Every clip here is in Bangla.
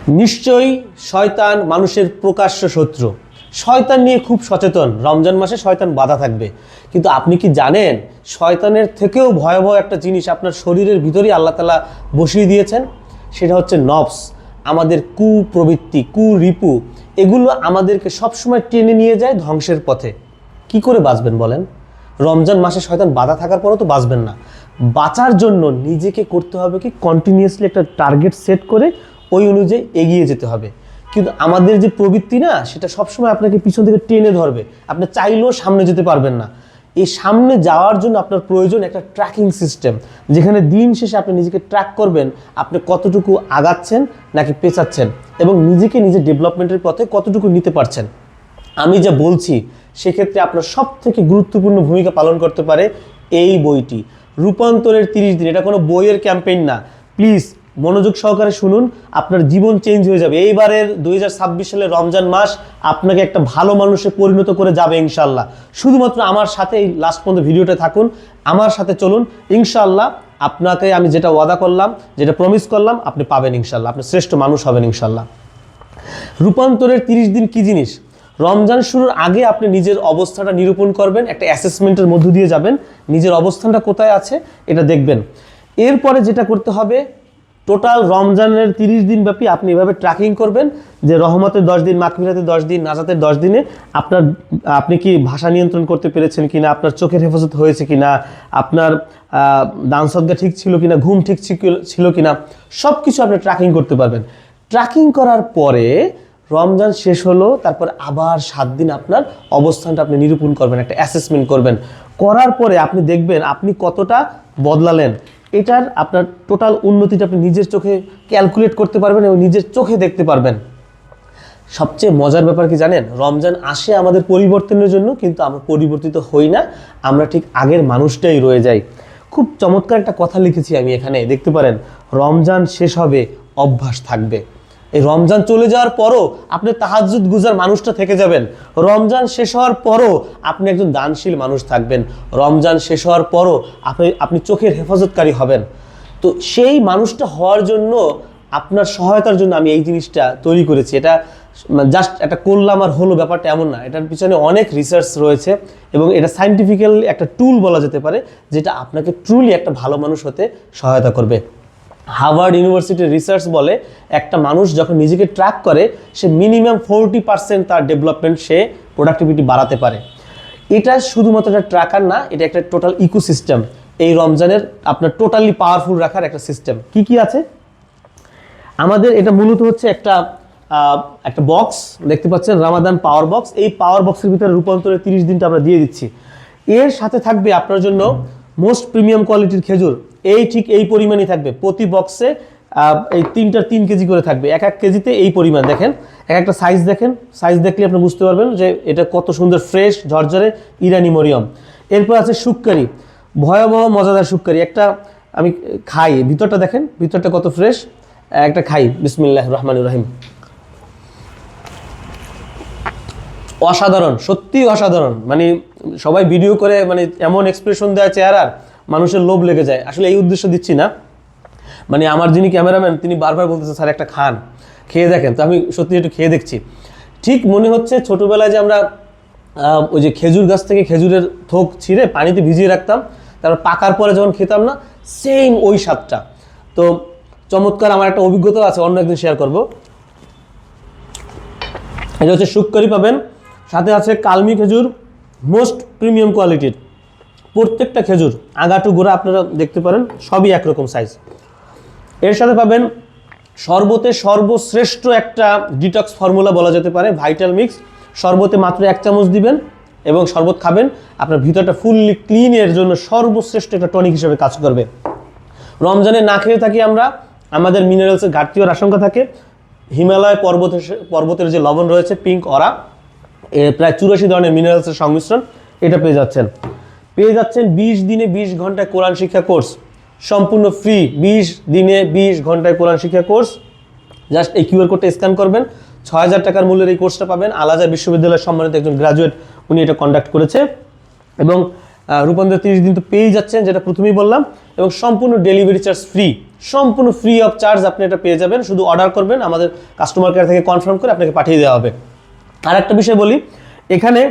নিশ্চয়ই শয়তান মানুষের প্রকাশ্য শত্রু। শয়তান নিয়ে খুব সচেতন। রমজান মাসে শয়তান বাধা থাকবে, কিন্তু আপনি কি জানেন শয়তানের থেকেও ভয়াবহ একটা জিনিস আপনার শরীরের ভিতরেই আল্লাহ তাআলা বসিয়ে দিয়েছেন? সেটা হচ্ছে নফস। আমাদের কুপ্রবৃত্তি, কুরিপু, এগুলো আমাদেরকে সবসময় টেনে নিয়ে যায় ধ্বংসের পথে। কি করে বাঁচবেন বলেন? রমজান মাসে শয়তান বাধা থাকার পরেও তো বাঁচবেন না। বাঁচার জন্য নিজেকে করতে হবে কি, কন্টিনিউয়াসলি একটা টার্গেট সেট করে ওই অনুযায়ী এগিয়ে যেতে হবে। কিন্তু আমাদের যে প্রবৃত্তি না, সেটা সবসময় আপনাকে পিছন থেকে টেনে ধরবে। আপনি চাইলেও সামনে যেতে পারবেন না। এই সামনে যাওয়ার জন্য আপনার প্রয়োজন একটা ট্র্যাকিং সিস্টেম, যেখানে দিন শেষে আপনি নিজেকে ট্র্যাক করবেন আপনি কতটুকু আগাচ্ছেন নাকি পেছাচ্ছেন, এবং নিজেকে নিজের ডেভেলপমেন্টের পথে কতটুকু নিতে পারছেন। আমি যা বলছি সেক্ষেত্রে আপনার সব থেকে গুরুত্বপূর্ণ ভূমিকা পালন করতে পারে এই বইটি, রূপান্তরের 30 দিন। এটা কোনো বইয়ের ক্যাম্পেইন না। প্লিজ মনোযোগ সহকারে শুনুন, আপনার জীবন চেঞ্জ হয়ে যাবে। এইবারের 2026 সালের রমজান মাস আপনাকে একটা ভালো মানুষে পরিণত করে যাবে ইনশাল্লাহ। শুধুমাত্র আমার সাথে এই লাস্ট পর্যন্ত ভিডিওটা থাকুন, আমার সাথে চলুন। ইনশাল্লাহ আপনাকে আমি যেটা ওয়াদা করলাম, যেটা প্রমিস করলাম, আপনি পাবেন ইনশাল্লাহ। আপনি শ্রেষ্ঠ মানুষ হবেন ইনশাল্লাহ। রূপান্তরের 30 দিন কি জিনিস? রমজান শুরুর আগে আপনি নিজের অবস্থাটা নিরূপণ করবেন, একটা অ্যাসেসমেন্টের মধ্য দিয়ে যাবেন, নিজের অবস্থানটা কোথায় আছে এটা দেখবেন। এরপরে যেটা করতে হবে, টোটাল রমজানের 30 দিন ব্যাপী আপনি এভাবে ট্র্যাকিং করবেন যে রহমতের 10 দিন, মাগফিরাতের 10 দিন, নাজাতের 10 দিনে আপনি কি ভাষা নিয়ন্ত্রণ করতে পেরেছেন কিনা, আপনার চোখের হেফাজত হয়েছে কিনা, আপনার দান সদকা ঠিক ছিল কিনা, ঘুম ঠিক ছিল কিনা, সব কিছু আপনি ট্র্যাকিং করতে পারবেন। ট্র্যাকিং করার পরে রমজান শেষ হলো, তারপর আবার 7 দিন আপনার অবস্থানটা আপনি নিরূপণ করবেন, একটা অ্যাসেসমেন্ট করবেন। করার পরে আপনি দেখবেন আপনি কতটা বদলালেন। এটার আপনার টোটাল উন্নতিটা আপনি নিজের চোখে ক্যালকুলেট করতে পারবেন এবং নিজের চোখে দেখতে পারবেন। সবচেয়ে মজার ব্যাপার কি জানেন? রমজান আসে আমাদের পরিবর্তনের জন্য, কিন্তু আমরা পরিবর্তিত হই না, আমরা ঠিক আগের মানুষটাই রয়ে যাই। খুব চমৎকার একটা কথা লিখেছি আমি এখানে, দেখতে পারেন। রমজান শেষ হবে, অভ্যাস থাকবে। এই রমজান চলে যাওয়ার পরও আপনি তাহাজ্জুদ গুজার মানুষটা থেকে যাবেন। রমজান শেষ হওয়ার পরও আপনি একজন দানশীল মানুষ থাকবেন। রমজান শেষ হওয়ার পরও আপনি চোখের হেফাজতকারী হবেন। তো সেই মানুষটা হওয়ার জন্য, আপনার সহায়তার জন্য আমি এই জিনিসটা তৈরি করেছি। এটা জাস্ট একটা করলাম আর হলো, ব্যাপারটা এমন না। এটার পিছনে অনেক রিসার্চ রয়েছে এবং এটা সায়েন্টিফিক্যালি একটা টুল বলা যেতে পারে, যেটা আপনাকে ট্রুলি একটা ভালো মানুষ হতে সহায়তা করবে। হার্ভার্ড ইউনিভার্সিটির রিসার্চ বলে, একটা মানুষ যখন নিজেকে ট্র্যাক করে, সে মিনিমাম 40% তার ডেভেলপমেন্ট, সে প্রোডাক্টিভিটি বাড়াতে পারে। এটা শুধুমাত্র একটা ট্র্যাকার না, এটা একটা টোটাল ইকোসিস্টেম। এই রমজানের আপনার টোটালি পাওয়ারফুল রাখার একটা সিস্টেম। কি কি আছে আমাদের? এটা মূলত হচ্ছে একটা বক্স, দেখতে পাচ্ছেন, রামাদান পাওয়ার বক্স। এই পাওয়ার বক্সের ভিতরে রূপান্তরের 30 দিনটা আমরা দিয়ে দিচ্ছি। এর সাথে থাকবে আপনার জন্য মোস্ট প্রিমিয়াম কোয়ালিটির খেজুর। ঠিক এই পরিমাণই থাকবে প্রতি বক্সে। এই 3 কেজি করে থাকবে, এক কেজিতে এই পরিমাণ। দেখেন একটা সাইজ দেখেন, সাইজ দেখলে আপনি বুঝতে পারবেন যে এটা কত সুন্দর ফ্রেশ ঝরঝরে ইরানি মরিয়ম। এরপর আছে শুক্কারি, ভয়াবহ মজাদার শুক্কারি। একটা আমি খাই, ভিতরটা দেখেন, ভিতরটা কত ফ্রেশ। একটা খাই, বিসমিল্লাহির রহমানির রহিম। অসাধারণ, সত্যি অসাধারণ। মানে সবাই ভিডিও করে মানে এমন এক্সপ্রেশন দেয় চেহারার, মানুষের লোভ লেগে যায়। আসলে এই উদ্দেশ্য দিচ্ছি না, মানে আমার যিনি ক্যামেরাম্যান তিনি বারবার বলতেছে স্যার একটা খান, খেয়ে দেখেন। তো আমি সত্যি একটু খেয়ে দেখছি। ঠিক মনে হচ্ছে ছোটোবেলায় যে আমরা ওই যে খেজুর গাছ থেকে খেজুরের থোক ছিঁড়ে পানিতে ভিজিয়ে রাখতাম, তারপর পাকার পরে যখন খেতাম না, সেম ওই স্বাদটা। তো চমৎকার, আমার একটা অভিজ্ঞতা আছে, অন্য একদিন শেয়ার করব। এটা হচ্ছে শুক্কারি পাবেন, সাথে আছে কালমি খেজুর, মোস্ট প্রিমিয়াম কোয়ালিটির। প্রত্যেকটা খেজুর আগাটু গোড়া আপনারা দেখতে পারেন, সবই একরকম সাইজ। এর সাথে পাবেন শরবতে সর্বশ্রেষ্ঠ একটা ডিটক্স ফর্মুলা বলা যেতে পারে, ভাইটাল মিক্স। শরবতে মাত্র 1 চামচ দিবেন এবং শরবত খাবেন, আপনার ভিতরটা ফুললি ক্লিনের জন্য সর্বশ্রেষ্ঠ একটা টনিক হিসেবে কাজ করবে। রমজানে না খেয়ে থাকি আমরা, আমাদের মিনারেলসের ঘাটতি হওয়ার আশঙ্কা থাকে। হিমালয় পর্বতের যে লবণ রয়েছে, পিঙ্ক অরা, প্রায় 84 ধরনের মিনারেলসের সংমিশ্রণ, এটা পেয়ে যাচ্ছেন 20 দিনে 20 ঘন্টায় কোরআন শিক্ষা কোর্স, সম্পূর্ণ ফ্রি। 20 দিনে 20 ঘন্টায় কোরআন শিক্ষা কোর্স। জাস্ট এই কিউআর কোডটা স্ক্যান করবেন, 6000 টাকার মূল্যের এই কোর্সটা পাবেন। আল আজহার বিশ্ববিদ্যালয়ের সম্মানিত একজন গ্রাজুয়েট, উনি এটা কন্ডাক্ট করেছে। এবং রূপান্তর 30 দিন তো পেয়েই যাচ্ছেন, যেটা প্রথমেই বললাম, এবং সম্পূর্ণ ডেলিভারি চার্জ ফ্রি। সম্পূর্ণ ফ্রি অফ চার্জ আপনি এটা পেয়ে যাবেন। শুধু অর্ডার করবেন, আমাদের কাস্টমার কেয়ার থেকে কনফার্ম করে আপনাকে পাঠিয়ে দেওয়া হবে। আর একটা বিষয় বলি, এখানে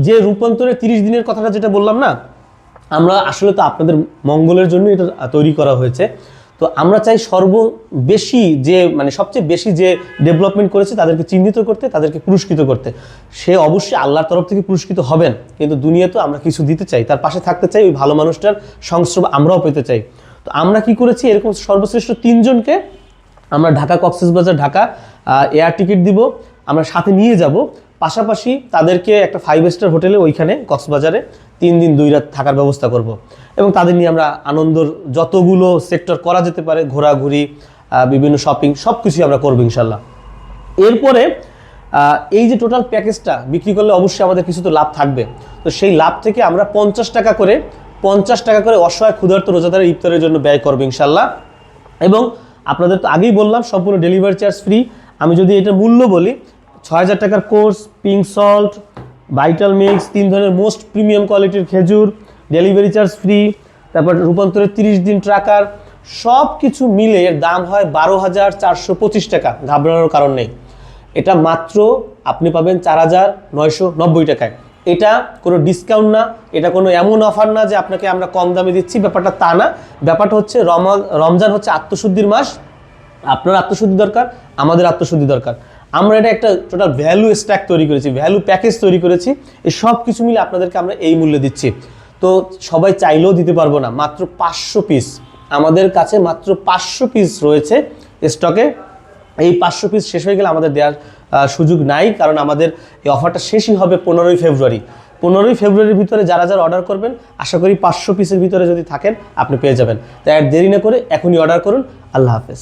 যে রূপান্তরের 30 দিনের কথাটা যেটা বললাম না, আমরা আসলে তো আপনাদের মঙ্গলের জন্য এটা তৈরি করা হয়েছে। তো আমরা চাই সর্ববেশি যে মানে সবচেয়ে বেশি যে ডেভেলপমেন্ট করেছে তাদেরকে চিহ্নিত করতে, তাদেরকে পুরস্কৃত করতে। সে অবশ্যই আল্লাহর তরফ থেকে পুরস্কৃত হবেন, কিন্তু দুনিয়াতে আমরা কিছু দিতে চাই, তার পাশে থাকতে চাই, ওই ভালো মানুষটার সংস্রব আমরাও পেতে চাই। তো আমরা কি করেছি, এরকম সর্বশ্রেষ্ঠ 3 জনকে আমরা ঢাকা কক্সবাজার ঢাকা এয়ার টিকিট দিব, আমরা সাথে নিয়ে যাব। পাশাপাশি তাদেরকে একটা 5 স্টার হোটেলে ওইখানে কক্সবাজারে 3 দিন 2 রাত থাকার ব্যবস্থা করব। এবং তাদের নিয়ে আমরা আনন্দর যতগুলো সেক্টর করা যেতে পারে, ঘোরাঘুরি, বিভিন্ন শপিং, সব কিছুই আমরা করবো ইনশাল্লাহ। এরপরে এই যে টোটাল প্যাকেজটা বিক্রি করলে অবশ্যই আমাদের কিছু তো লাভ থাকবে। তো সেই লাভ থেকে আমরা 50 টাকা করে অসহায় ক্ষুধার্ত রোজাদারের ইফতারের জন্য ব্যয় করবো ইনশাল্লাহ। এবং আপনাদের তো আগেই বললাম সম্পূর্ণ ডেলিভারি চার্জ ফ্রি। আমি যদি এটার মূল্য বলি, 6000 টাকার course, pink salt, vital mix, 3 ধরনের মোস্ট প্রিমিয়াম কোয়ালিটির খেজুর, ডেলিভারি চার্জ ফ্রি, তারপর রূপান্তরের 30 দিন ট্রাকার, সব কিছু মিলে এর দাম হয় 12,425 টাকা। ঘাবড়ানোর কারণ নেই, এটা মাত্র আপনি পাবেন 4,990 টাকায়। এটা কোনো ডিসকাউন্ট না, এটা কোনো এমন অফার না যে আপনাকে আমরা কম দামে দিচ্ছি, ব্যাপারটা তা না। ব্যাপারটা হচ্ছে রমজান হচ্ছে আত্মশুদ্ধির মাস। আপনার আত্মশুদ্ধি দরকার, আমাদের আত্মশুদ্ধি দরকার। আমরা এটা একটা টোটাল ভ্যালু স্ট্যাক তৈরি করেছি, ভ্যালু প্যাকেজ তৈরি করেছি। এই সব কিছু মিলে আপনাদেরকে আমরা এই মূল্যে দিচ্ছি। তো সবাই চাইলেও দিতে পারবো না, মাত্র 500 পিস আমাদের কাছে, মাত্র 500 পিস রয়েছে স্টকে। এই 500 পিস শেষ হয়ে গেলে আমাদের দেওয়ার সুযোগ নাই, কারণ আমাদের এই অফারটা শেষই হবে 15ই ফেব্রুয়ারি। 15ই ফেব্রুয়ারির ভিতরে যারা অর্ডার করবেন, আশা করি 500 পিসের ভিতরে যদি থাকেন আপনি পেয়ে যাবেন। তাই আর দেরি না করে এখনই অর্ডার করুন। আল্লাহ হাফেজ।